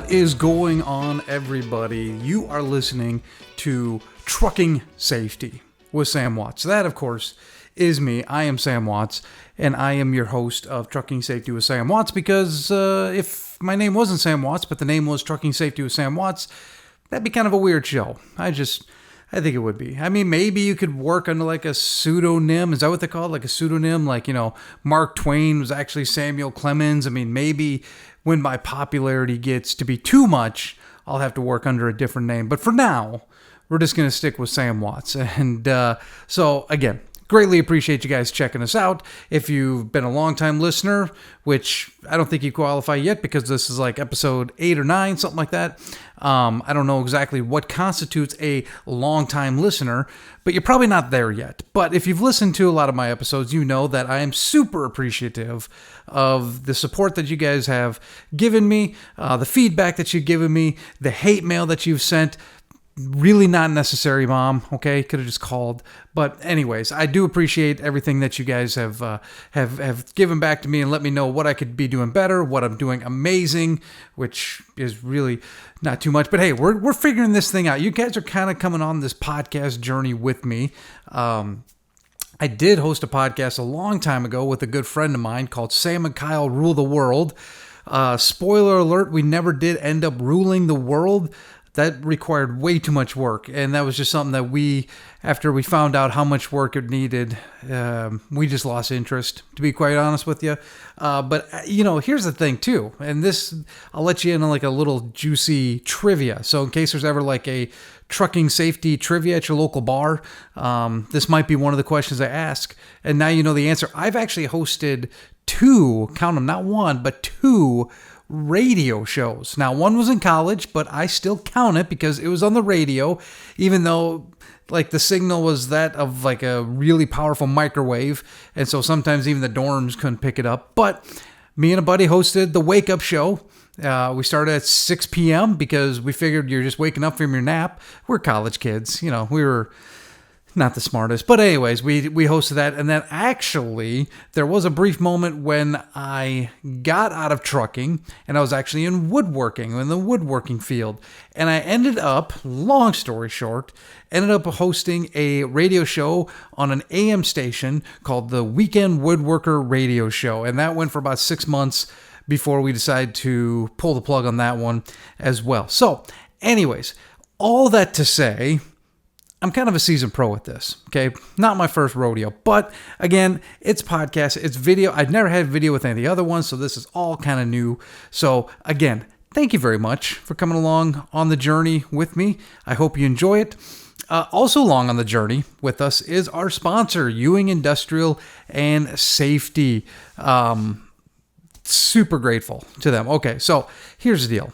What is going on, everybody? You are listening to Trucking Safety with Sam Watts. That, of course, is me. I am Sam Watts, and I am your host of Trucking Safety with Sam Watts because if my name wasn't Sam Watts, but the name was Trucking Safety with Sam Watts, that'd be kind of a weird show. I think it would be. I mean, maybe you could work under like a pseudonym. Is that what they call it? Like a pseudonym? Like, Mark Twain was actually Samuel Clemens. I mean, maybe when my popularity gets to be too much, I'll have to work under a different name. But for now, we're just going to stick with Sam Watts. And so, again, greatly appreciate you guys checking us out. If you've been a long-time listener, which I don't think you qualify yet because this is like episode 8 or 9, something like that. I don't know exactly what constitutes a long-time listener, but you're probably not there yet. But if you've listened to a lot of my episodes, you know that I am super appreciative of the support that you guys have given me, the feedback that you've given me, the hate mail that you've sent. Really not necessary, Mom. Okay, could have just called. But anyways, I do appreciate everything that you guys have given back to me and let me know what I could be doing better, what I'm doing amazing, which is really not too much. But hey, we're figuring this thing out. You guys are kind of coming on this podcast journey with me. I did host a podcast a long time ago with a good friend of mine called Sam and Kyle Rule the World. Spoiler alert, we never did end up ruling the world. That required way too much work, and that was just something that after we found out how much work it needed, we just lost interest, to be quite honest with you. But here's the thing too, and this, I'll let you in on like a little juicy trivia. So in case there's ever like a trucking safety trivia at your local bar, this might be one of the questions I ask, and now you know the answer. I've actually hosted two, count them, not one, but two radio shows. Now, one was in college, but I still count it because it was on the radio, even though like the signal was that of like a really powerful microwave. And so sometimes even the dorms couldn't pick it up. But me and a buddy hosted the Wake Up Show. We started at 6 p.m. because we figured you're just waking up from your nap. We're college kids. We were not the smartest. But anyways, we hosted that. And then actually, there was a brief moment when I got out of trucking and I was actually in the woodworking field. And I ended up, long story short, hosting a radio show on an AM station called the Weekend Woodworker Radio Show. And that went for about 6 months before we decided to pull the plug on that one as well. So anyways, all that to say, I'm kind of a seasoned pro at this, okay? Not my first rodeo, but again, it's podcast, it's video. I've never had video with any of the other ones, so this is all kind of new. So again, thank you very much for coming along on the journey with me. I hope you enjoy it. Also along on the journey with us is our sponsor, Ewing Industrial and Safety. Super grateful to them. Okay, so here's the deal.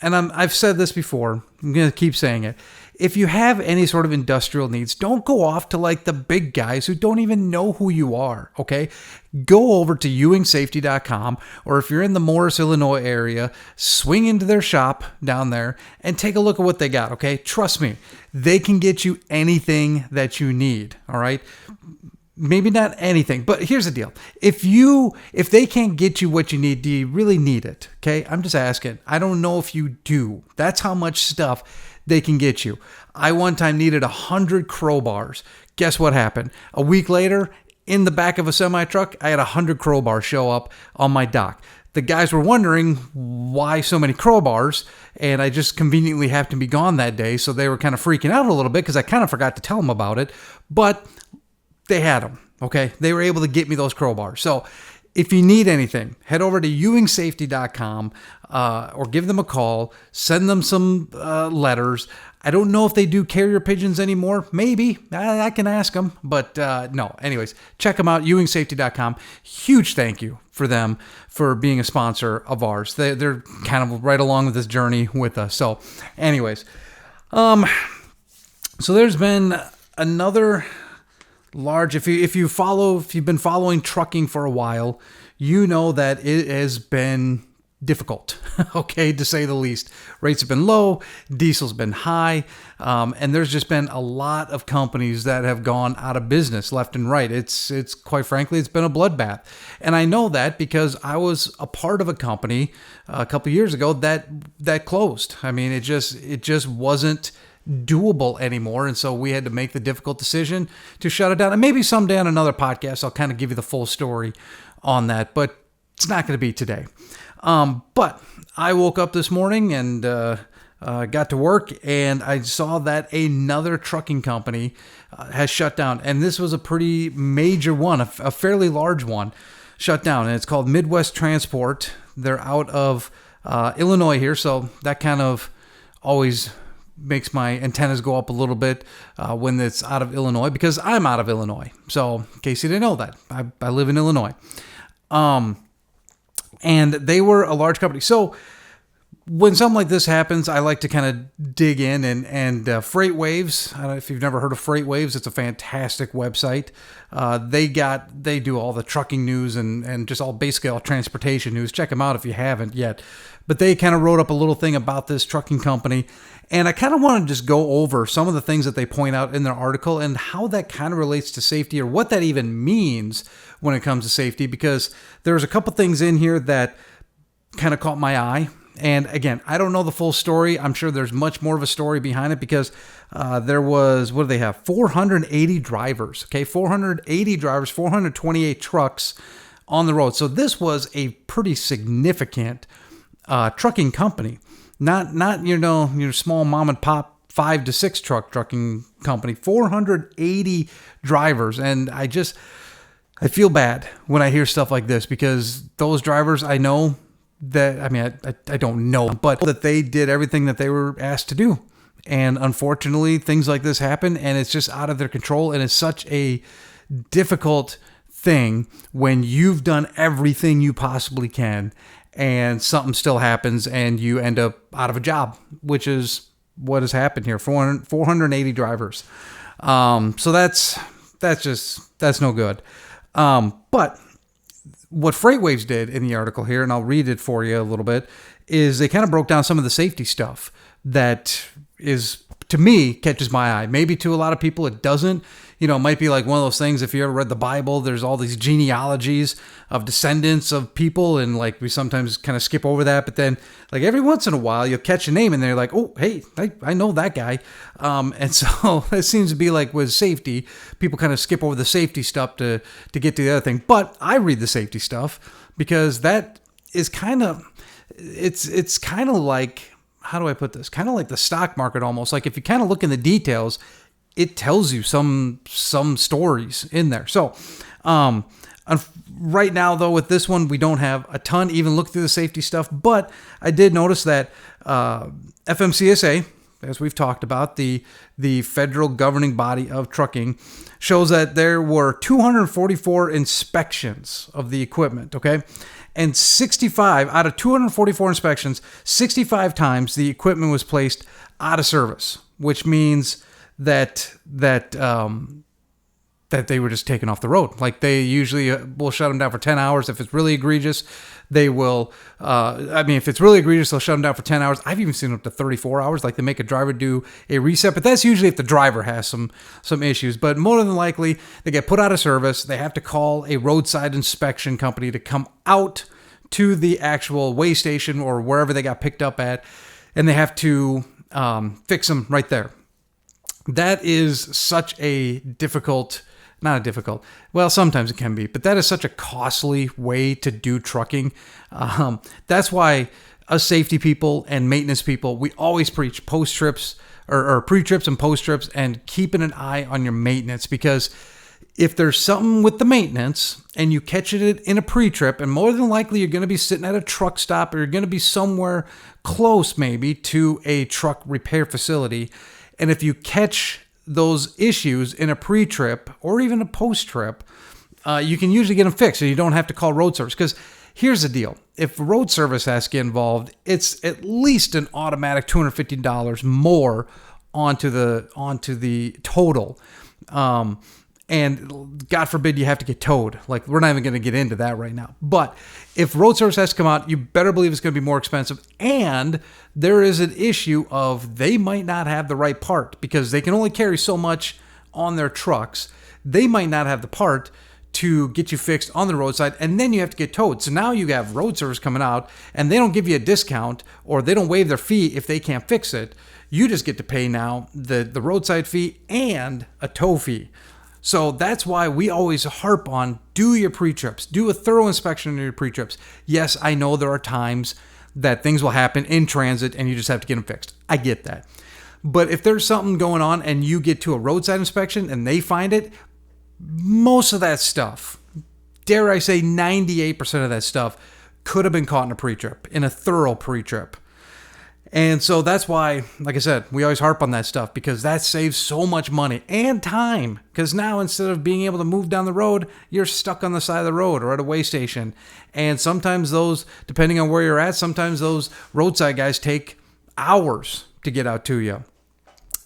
And I've said this before. I'm going to keep saying it. If you have any sort of industrial needs, don't go off to like the big guys who don't even know who you are, okay? Go over to ewingsafety.com, or if you're in the Morris, Illinois area, swing into their shop down there and take a look at what they got, okay? Trust me, they can get you anything that you need, all right? Maybe not anything, but here's the deal. If they can't get you what you need, do you really need it? Okay, I'm just asking. I don't know if you do. That's how much stuff they can get you. I one time needed 100 crowbars. Guess what happened? A week later, in the back of a semi-truck, I had 100 crowbars show up on my dock. The guys were wondering why so many crowbars, and I just conveniently happened to be gone that day, so they were kind of freaking out a little bit because I kind of forgot to tell them about it, but they had them, okay? They were able to get me those crowbars. So if you need anything, head over to ewingsafety.com or give them a call, send them some letters. I don't know if they do carrier pigeons anymore. Maybe. I can ask them, but no. Anyways, check them out, ewingsafety.com. Huge thank you for them for being a sponsor of ours. They're kind of right along with this journey with us. So anyways, so there's been another large, if you've been following trucking for a while, you know that it has been difficult, okay, to say the least. Rates have been low, diesel's been high, and there's just been a lot of companies that have gone out of business left and right. It's quite frankly, it's been a bloodbath. And I know that because I was a part of a company a couple of years ago that closed. I mean, it just wasn't doable anymore, and so we had to make the difficult decision to shut it down. And maybe someday on another podcast I'll kind of give you the full story on that, but it's not going to be today. But I woke up this morning and got to work, and I saw that another trucking company has shut down, and this was a pretty major one, a fairly large one, shut down, and it's called Midwest Transport. They're out of Illinois here, so that kind of always makes my antennas go up a little bit when it's out of Illinois, because I'm out of Illinois. So in case you didn't know that, I live in Illinois. And they were a large company. So when something like this happens, I like to kind of dig in and FreightWaves. I don't know if you've never heard of FreightWaves. It's a fantastic website. They do all the trucking news and just basically all transportation news. Check them out if you haven't yet. But they kind of wrote up a little thing about this trucking company. And I kind of want to just go over some of the things that they point out in their article and how that kind of relates to safety, or what that even means when it comes to safety, because there's a couple things in here that kind of caught my eye. And again, I don't know the full story. I'm sure there's much more of a story behind it, because there was, what do they have? 480 drivers, okay? 480 drivers, 428 trucks on the road. So this was a pretty significant trucking company. Not your small mom and pop 5 to 6 trucking company. 480 drivers, and I feel bad when I hear stuff like this, because those drivers, I know that, I mean, I don't know, but that they did everything that they were asked to do. And unfortunately, things like this happen, and it's just out of their control. And it's such a difficult thing when you've done everything you possibly can, and something still happens and you end up out of a job, which is what has happened here. 480 drivers. So that's no good. But what FreightWaves did in the article here, and I'll read it for you a little bit, is they kind of broke down some of the safety stuff that is, to me, catches my eye. Maybe to a lot of people it doesn't. It might be like one of those things, if you ever read the Bible, there's all these genealogies of descendants of people, and like we sometimes kind of skip over that, but then like every once in a while you'll catch a name and they're like, oh, hey, I know that guy. And so it seems to be like with safety, people kind of skip over the safety stuff to get to the other thing. But I read the safety stuff because that is kind of, it's kind of like, how do I put this? Kind of like the stock market almost. Like if you kind of look in the details, it tells you some stories in there. So right now, though, with this one, we don't have a ton, even look through the safety stuff. But I did notice that FMCSA, as we've talked about, the federal governing body of trucking, shows that there were 244 inspections of the equipment, okay? And 65 out of 244 inspections, 65 times the equipment was placed out of service, which means that they were just taken off the road. Like they usually will shut them down for 10 hours. If it's really egregious, they will, if it's really egregious, they'll shut them down for 10 hours. I've even seen up to 34 hours. Like they make a driver do a reset, but that's usually if the driver has some issues. But more than likely, they get put out of service. They have to call a roadside inspection company to come out to the actual weigh station or wherever they got picked up at, and they have to fix them right there. That is such a sometimes it can be, but that is such a costly way to do trucking. That's why us safety people and maintenance people, we always preach post-trips or pre-trips and post-trips, and keeping an eye on your maintenance, because if there's something with the maintenance and you catch it in a pre-trip, and more than likely you're going to be sitting at a truck stop, or you're going to be somewhere close maybe to a truck repair facility, and if you catch those issues in a pre-trip or even a post-trip, you can usually get them fixed, so you don't have to call road service. Because here's the deal. If road service has to get involved, it's at least an automatic $250 more onto the total. and God forbid you have to get towed. Like, we're not even going to get into that right now. But if road service has to come out, you better believe it's going to be more expensive. And there is an issue of they might not have the right part because they can only carry so much on their trucks. They might not have the part to get you fixed on the roadside, and then you have to get towed. So now you have road service coming out, and they don't give you a discount, or they don't waive their fee if they can't fix it. You just get to pay now the roadside fee and a tow fee. So that's why we always harp on do your pre-trips. Do a thorough inspection of your pre-trips. Yes, I know there are times that things will happen in transit and you just have to get them fixed. I get that. But if there's something going on and you get to a roadside inspection and they find it, most of that stuff, dare I say 98% of that stuff, could have been caught in a pre-trip, in a thorough pre-trip. And so that's why, like I said, we always harp on that stuff because that saves so much money and time. Because now instead of being able to move down the road, you're stuck on the side of the road or at a way station. And sometimes those, depending on where you're at, sometimes those roadside guys take hours to get out to you.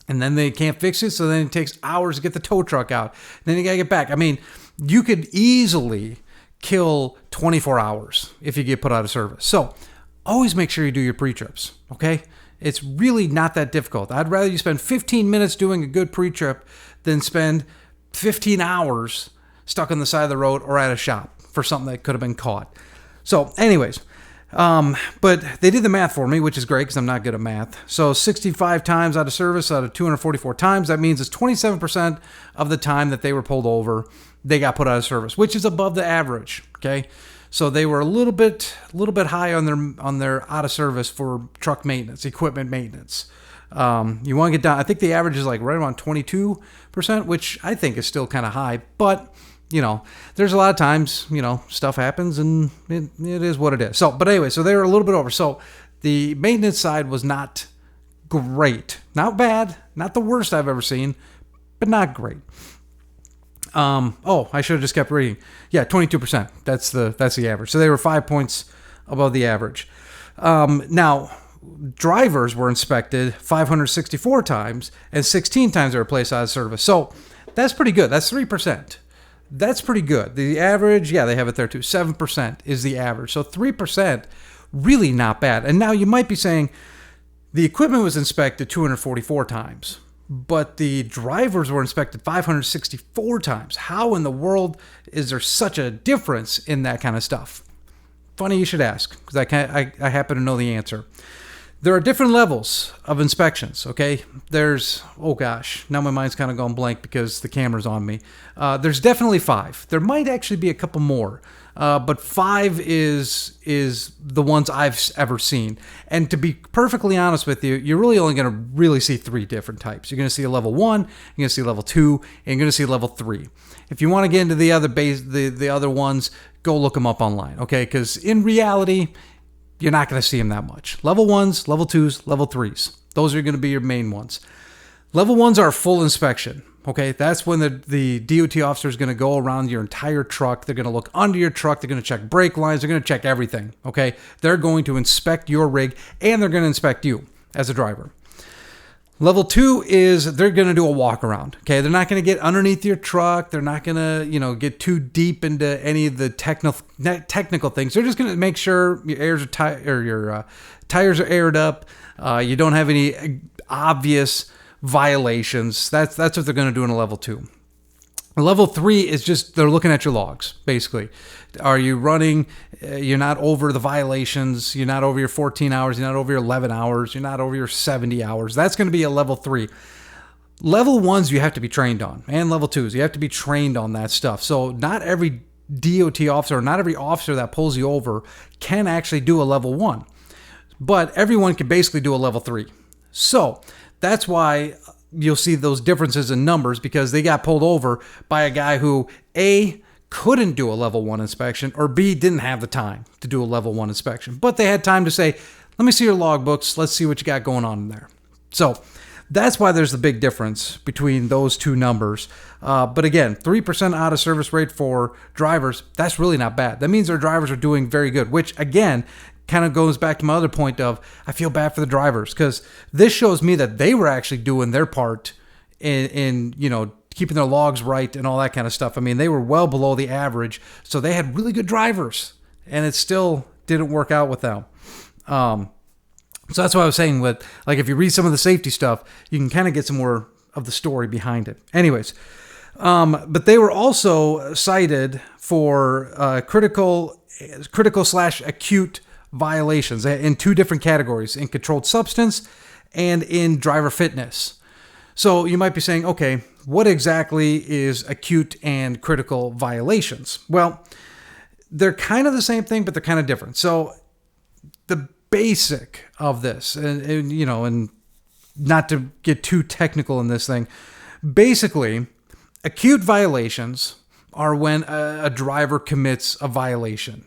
And then they can't fix it, so then it takes hours to get the tow truck out. Then you got to get back. I mean, you could easily kill 24 hours if you get put out of service. So always make sure you do your pre-trips, okay? It's really not that difficult. I'd rather you spend 15 minutes doing a good pre-trip than spend 15 hours stuck on the side of the road or at a shop for something that could have been caught. So anyways, but they did the math for me, which is great because I'm not good at math. So 65 times out of service out of 244 times, that means it's 27% of the time that they were pulled over, they got put out of service, which is above the average, okay? So they were a little bit high on their out of service for truck maintenance, equipment maintenance. You want to get down. I think the average is like right around 22%, which I think is still kind of high. But there's a lot of times stuff happens and it is what it is. So, but anyway, so they were a little bit over. So the maintenance side was not great, not bad, not the worst I've ever seen, but not great. I should have just kept reading. Yeah, 22%. That's the average. So they were 5 points above the average. Now, drivers were inspected 564 times, and 16 times they were placed out of service. So that's pretty good. That's 3%. That's pretty good. The average, yeah, they have it there too. 7% is the average. So 3%, really not bad. And now you might be saying the equipment was inspected 244 times. But the drivers were inspected 564 times. How in the world is there such a difference in that kind of stuff? Funny you should ask, because I happen to know the answer. There are different levels of inspections, okay? There's, oh gosh, now my mind's kind of gone blank because the camera's on me. There's definitely 5. There might actually be a couple more. But 5 is the ones I've ever seen. And to be perfectly honest with you, you're really only going to really see 3 different types. You're going to see a level 1, you're going to see level 2, and you're going to see level 3. If you want to get into the other the other ones, go look them up online, okay? Because in reality, you're not going to see them that much. Level 1s, level 2s, level 3s. Those are going to be your main ones. Level 1s are full inspection. Okay, that's when the DOT officer is going to go around your entire truck. They're going to look under your truck. They're going to check brake lines. They're going to check everything. Okay, they're going to inspect your rig and they're going to inspect you as a driver. Level 2 is they're going to do a walk around. Okay, they're not going to get underneath your truck. They're not going to get too deep into any of the technical things. They're just going to make sure your tires are aired up. You don't have any obvious violations. That's what they're going to do in a level 2. Level 3 is just they're looking at your logs, basically. Are you running? You're not over the violations. You're not over your 14 hours. You're not over your 11 hours. You're not over your 70 hours. That's going to be a level 3. Level 1s you have to be trained on, and level 2s you have to be trained on that stuff. So not every DOT officer, not every officer that pulls you over can actually do a level 1, but everyone can basically do a level 3. So that's why you'll see those differences in numbers, because they got pulled over by a guy who A, couldn't do a level 1 inspection, or B, didn't have the time to do a level 1 inspection. But they had time to say, let me see your logbooks. Let's see what you got going on in there. So that's why there's the big difference between those two numbers. But again, 3% out of service rate for drivers, that's really not bad. That means our drivers are doing very good, which again, kind of goes back to my other point of I feel bad for the drivers, because this shows me that they were actually doing their part in keeping their logs right and all that kind of stuff. I mean, they were well below the average, so they had really good drivers, and it still didn't work out with them. So that's what I was saying with, like, if you read some of the safety stuff, you can kind of get some more of the story behind it. Anyways, but they were also cited for critical/acute violations in two different categories, in controlled substance and in driver fitness. So you might be saying, okay, what exactly is acute and critical violations? Well, they're kind of the same thing, but they're kind of different. So the basic of this, and not to get too technical in this thing, basically, acute violations are when a driver commits a violation.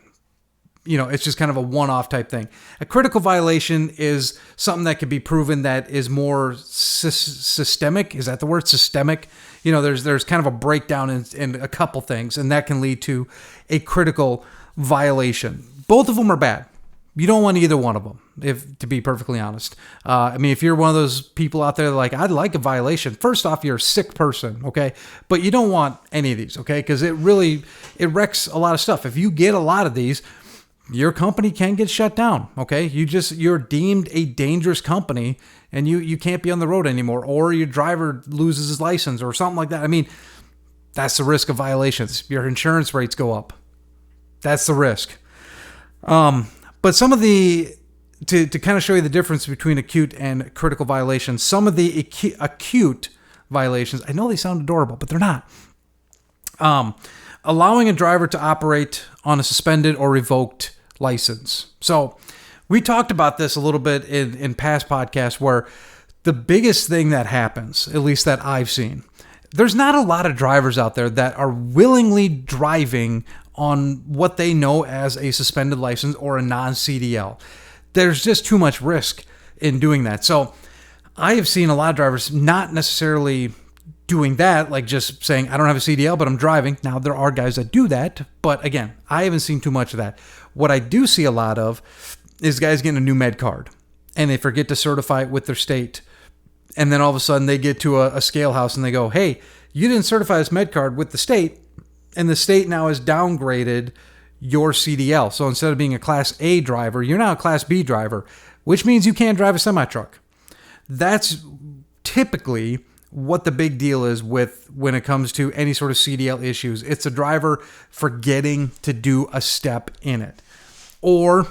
It's just kind of a one-off type thing. A critical violation is something that can be proven that is more systemic. Is that the word? Systemic. There's kind of a breakdown in a couple things, and that can lead to a critical violation. Both of them are bad. You don't want either one of them, to be perfectly honest. If you're one of those people out there like, I'd like a violation. First off, you're a sick person, okay? But you don't want any of these, okay? Because it wrecks a lot of stuff. If you get a lot of these, your company can get shut down, okay? You're deemed a dangerous company, and you can't be on the road anymore, or your driver loses his license or something like that. I mean, that's the risk of violations. Your insurance rates go up. That's the risk. But some of to kind of show you the difference between acute and critical violations, some of the acute violations, I know they sound adorable, but they're not. Allowing a driver to operate on a suspended or revoked license. So we talked about this a little bit in past podcasts, where the biggest thing that happens, at least that I've seen, there's not a lot of drivers out there that are willingly driving on what they know as a suspended license or a non-CDL. There's just too much risk in doing that. So I have seen a lot of drivers not necessarily doing that, like just saying, I don't have a CDL, but I'm driving. Now, there are guys that do that, but again, I haven't seen too much of that. What I do see a lot of is guys getting a new med card, and they forget to certify it with their state. And then all of a sudden they get to a scale house and they go, hey, you didn't certify this med card with the state, and the state now has downgraded your CDL. So instead of being a Class A driver, you're now a Class B driver, which means you can't drive a semi-truck. That's typically what the big deal is when it comes to any sort of CDL issues. It's a driver forgetting to do a step in it. Or,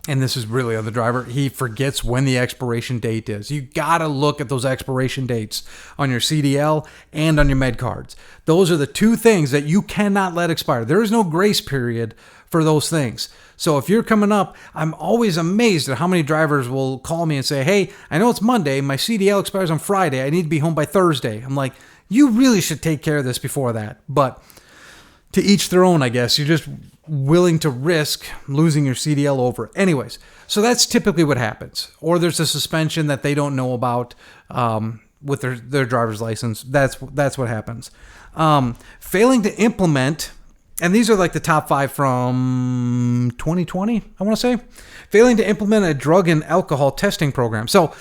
and this is really on the driver, he forgets when the expiration date is. You got to look at those expiration dates on your CDL and on your med cards. Those are the two things that you cannot let expire. There is no grace period for those things. So if you're coming up, I'm always amazed at how many drivers will call me and say, hey, I know it's Monday, my CDL expires on Friday, I need to be home by Thursday. I'm like, you really should take care of this before that. But to each their own, I guess. You're just willing to risk losing your CDL over. Anyways, so that's typically what happens. Or there's a suspension that they don't know about with their driver's license. That's what happens. Failing to implement, and these are like the top 5 from 2020, I want to say. Failing to implement a drug and alcohol testing program. So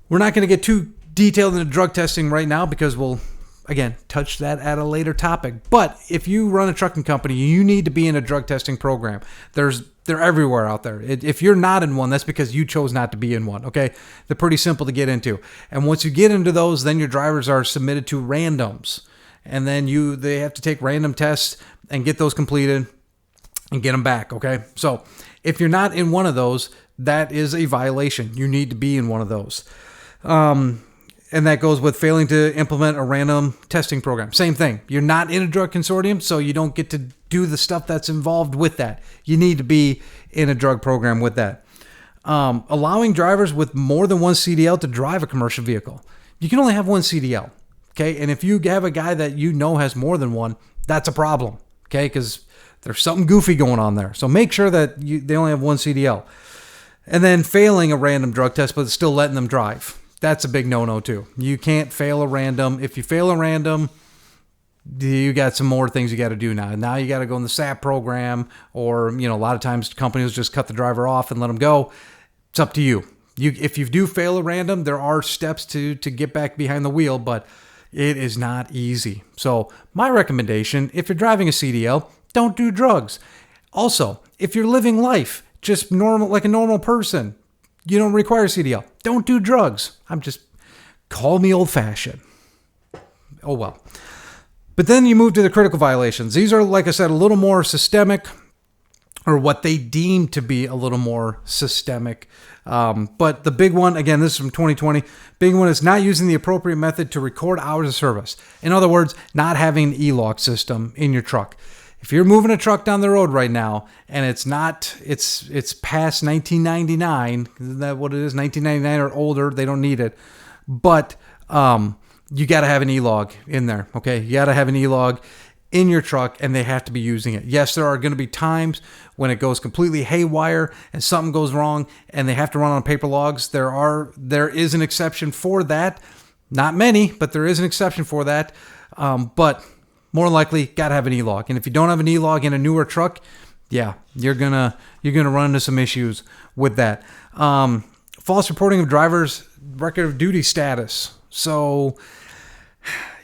we're not going to get too detailed into drug testing right now because we'll, again, touch that at a later topic. But if you run a trucking company, you need to be in a drug testing program. They're everywhere out there. If you're not in one, that's because you chose not to be in one, okay? They're pretty simple to get into. And once you get into those, then your drivers are submitted to randoms. And then they have to take random tests and get those completed and get them back, okay? So if you're not in one of those, that is a violation. You need to be in one of those. And that goes with failing to implement a random testing program. Same thing. You're not in a drug consortium, so you don't get to do the stuff that's involved with that. You need to be in a drug program with that. Allowing drivers with more than one CDL to drive a commercial vehicle. You can only have one CDL, okay? And if you have a guy that you know has more than one, that's a problem, okay? Because there's something goofy going on there. So make sure that they only have one CDL. And then failing a random drug test, but still letting them drive. That's a big no-no too. You can't fail a random. If you fail a random, you got some more things you got to do now. Now you got to go in the SAP program, or a lot of times companies just cut the driver off and let them go. It's up to you. If you do fail a random, there are steps to get back behind the wheel, but It is not easy. So my recommendation, if you're driving a CDL, don't do drugs. Also, if you're living life just normal, like a normal person, you don't require CDL, don't do drugs. Call me old-fashioned. Oh well. But then you move to the critical violations. These are, like I said, a little more systemic, or what they deem to be a little more systemic. But the big one, again, this is from 2020. Big one is not using the appropriate method to record hours of service. In other words, not having an e-log system in your truck. If you're moving a truck down the road right now and it's past 1999, isn't that what it is? 1999 or older, they don't need it. But you got to have an e-log in there, okay? You got to have an e-log in your truck, and they have to be using it. Yes, there are going to be times when it goes completely haywire and something goes wrong and they have to run on paper logs. There is an exception for that. Not many, but there is an exception for that. But more likely, got to have an e-log. And if you don't have an e-log in a newer truck, yeah, you're gonna run into some issues with that. False reporting of driver's record of duty status. So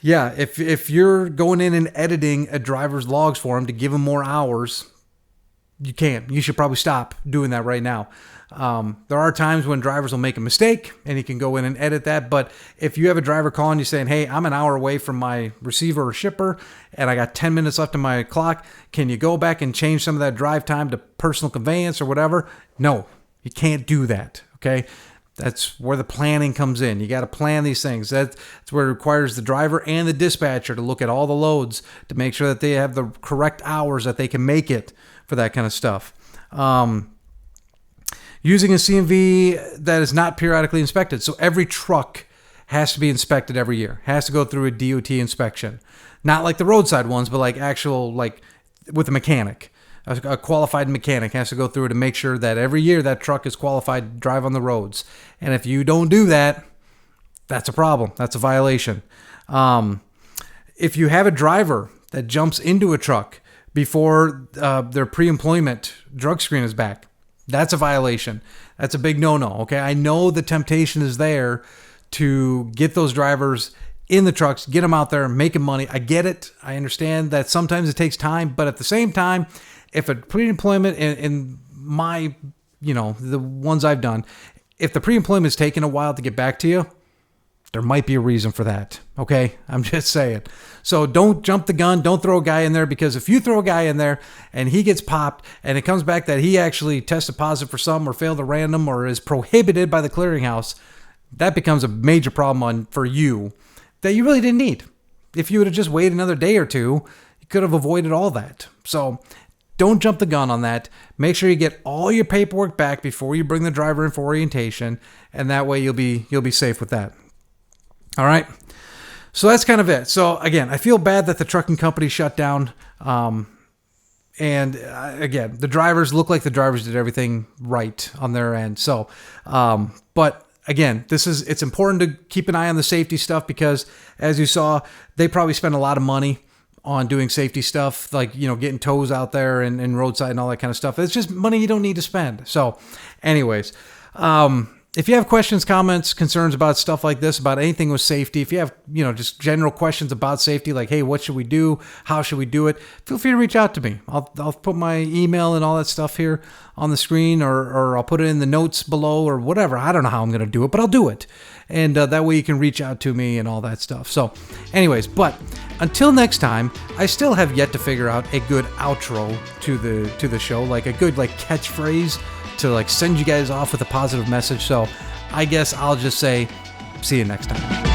yeah, if you're going in and editing a driver's logs for him to give him more hours, you can't. You should probably stop doing that right now. There are times when drivers will make a mistake and you can go in and edit that. But if you have a driver calling you saying, hey, I'm an hour away from my receiver or shipper and I got 10 minutes left on my clock, can you go back and change some of that drive time to personal conveyance or whatever? No, you can't do that. Okay. That's where the planning comes in. You got to plan these things. That's where it requires the driver and the dispatcher to look at all the loads to make sure that they have the correct hours that they can make it for that kind of stuff. Using a CMV that is not periodically inspected. So every truck has to be inspected every year. Has to go through a DOT inspection. Not like the roadside ones, but like actual, like with a mechanic. A qualified mechanic has to go through to make sure that every year that truck is qualified to drive on the roads. And if you don't do that, that's a problem. That's a violation. If you have a driver that jumps into a truck before their pre-employment drug screen is back, that's a violation. That's a big no-no. Okay, I know the temptation is there to get those drivers in the trucks, get them out there, making money. I get it. I understand that sometimes it takes time, but at the same time, if a pre-employment in my, the ones I've done, if the pre-employment is taking a while to get back to you, there might be a reason for that. Okay. I'm just saying. So don't jump the gun. Don't throw a guy in there, because if you throw a guy in there and he gets popped and it comes back that he actually tested positive for something or failed a random or is prohibited by the clearinghouse, that becomes a major problem for you that you really didn't need. If you would have just waited another day or two, you could have avoided all that. So don't jump the gun on that. Make sure you get all your paperwork back before you bring the driver in for orientation, and that way you'll be safe with that. All right. So that's kind of it. So again, I feel bad that the trucking company shut down. And again, the drivers look like the drivers did everything right on their end. So, but again, it's important to keep an eye on the safety stuff, because as you saw, they probably spend a lot of money on doing safety stuff, like, getting tows out there and roadside and all that kind of stuff. It's just money you don't need to spend. So anyways, if you have questions, comments, concerns about stuff like this, about anything with safety, if you have, just general questions about safety, like, hey, what should we do? How should we do it? Feel free to reach out to me. I'll put my email and all that stuff here on the screen, or I'll put it in the notes below or whatever. I don't know how I'm going to do it, but I'll do it. And that way you can reach out to me and all that stuff. So anyways, but until next time, I still have yet to figure out a good outro to the show, like a good catchphrase to send you guys off with a positive message. So I guess I'll just say, see you next time.